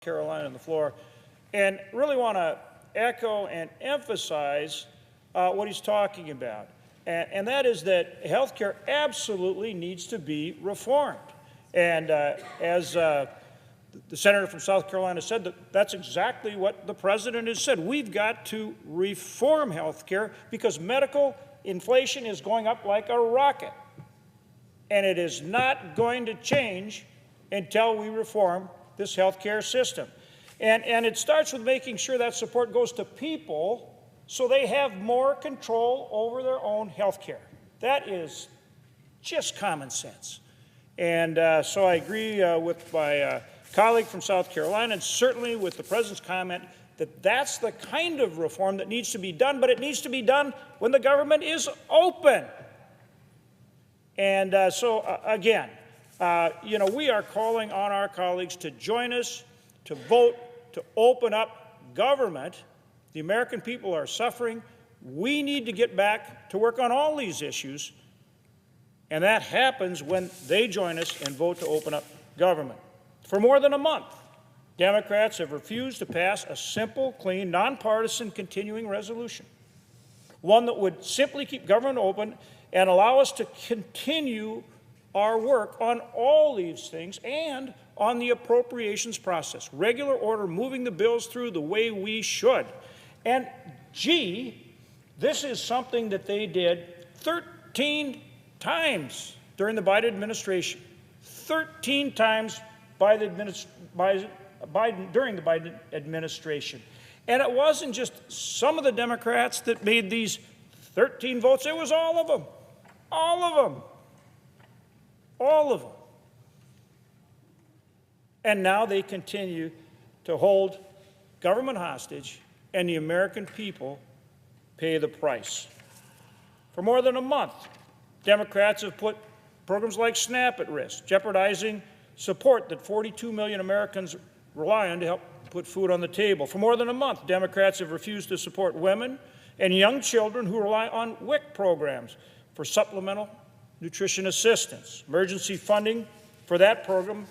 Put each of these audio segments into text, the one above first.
Carolina on the floor, and really want to echo and emphasize what he's talking about, and that is that health care absolutely needs to be reformed. And as the senator from South Carolina said, that's exactly what the president has said. We've got to reform health care because medical inflation is going up like a rocket, and it is not going to change until we reform this health care system. And it starts with making sure that support goes to people so they have more control over their own health care. That is just common sense. And so I agree with my colleague from South Carolina, and certainly with the president's comment that that's the kind of reform that needs to be done, but it needs to be done when the government is open. And again, we are calling on our colleagues to join us, to vote, to open up government. The American people are suffering. We need to get back to work on all these issues, and that happens when they join us and vote to open up government. For more than a month, Democrats have refused to pass a simple, clean, nonpartisan continuing resolution, one that would simply keep government open and allow us to continue our work on all these things and on the appropriations process, regular order, moving the bills through the way we should. And gee, this is something that they did 13 times during the Biden administration, 13 times during the Biden administration. And it wasn't just some of the Democrats that made these 13 votes, it was all of them. All of them. All of them. And now they continue to hold government hostage, and the American people pay the price. For more than a month, Democrats have put programs like SNAP at risk, jeopardizing support that 42 million Americans rely on to help put food on the table. For more than a month, Democrats have refused to support women and young children who rely on WIC programs for supplemental nutrition assistance. Emergency funding for that program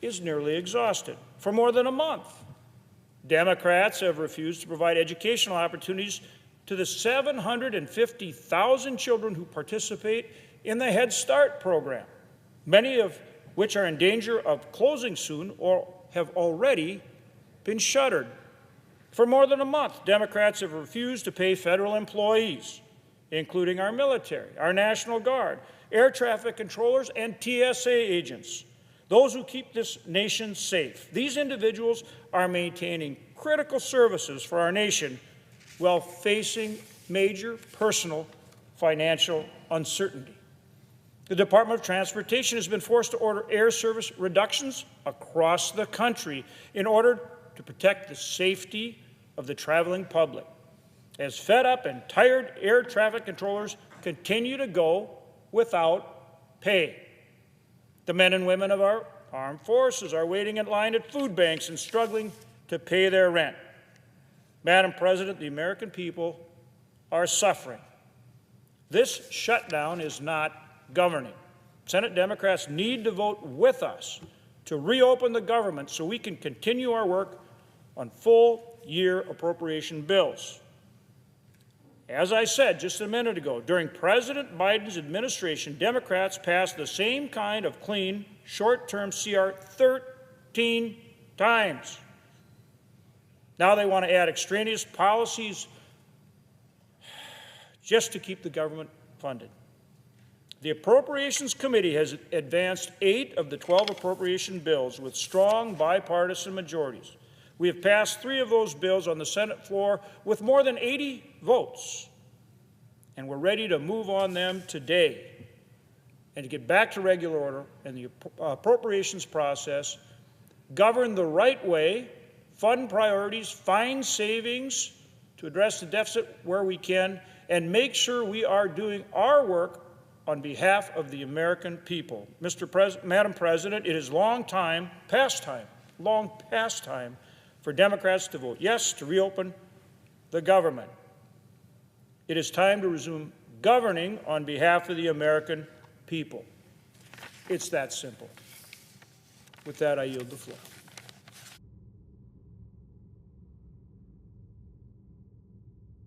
is nearly exhausted. For more than a month, Democrats have refused to provide educational opportunities to the 750,000 children who participate in the Head Start program, many of which are in danger of closing soon or have already been shuttered. For more than a month, Democrats have refused to pay federal employees, including our military, our National Guard, air traffic controllers, and TSA agents, those who keep this nation safe. These individuals are maintaining critical services for our nation while facing major personal financial uncertainty. The Department of Transportation has been forced to order air service reductions across the country in order to protect the safety of the traveling public, as fed up and tired air traffic controllers continue to go without pay. The men and women of our armed forces are waiting in line at food banks and struggling to pay their rent. Madam President, the American people are suffering. This shutdown is not governing. Senate Democrats need to vote with us to reopen the government so we can continue our work on full-year appropriation bills. As I said just a minute ago, during President Biden's administration, Democrats passed the same kind of clean, short-term CR 13 times. Now they want to add extraneous policies just to keep the government funded. The Appropriations Committee has advanced 8 of the 12 appropriation bills with strong bipartisan majorities. We have passed 3 of those bills on the Senate floor with more than 80 votes, and we're ready to move on them today and to get back to regular order and the appropriations process, govern the right way, fund priorities, find savings to address the deficit where we can, and make sure we are doing our work on behalf of the American people. Madam President, it is long past time for Democrats to vote yes to reopen the government. It is time to resume governing on behalf of the American people. It's that simple. With that, I yield the floor.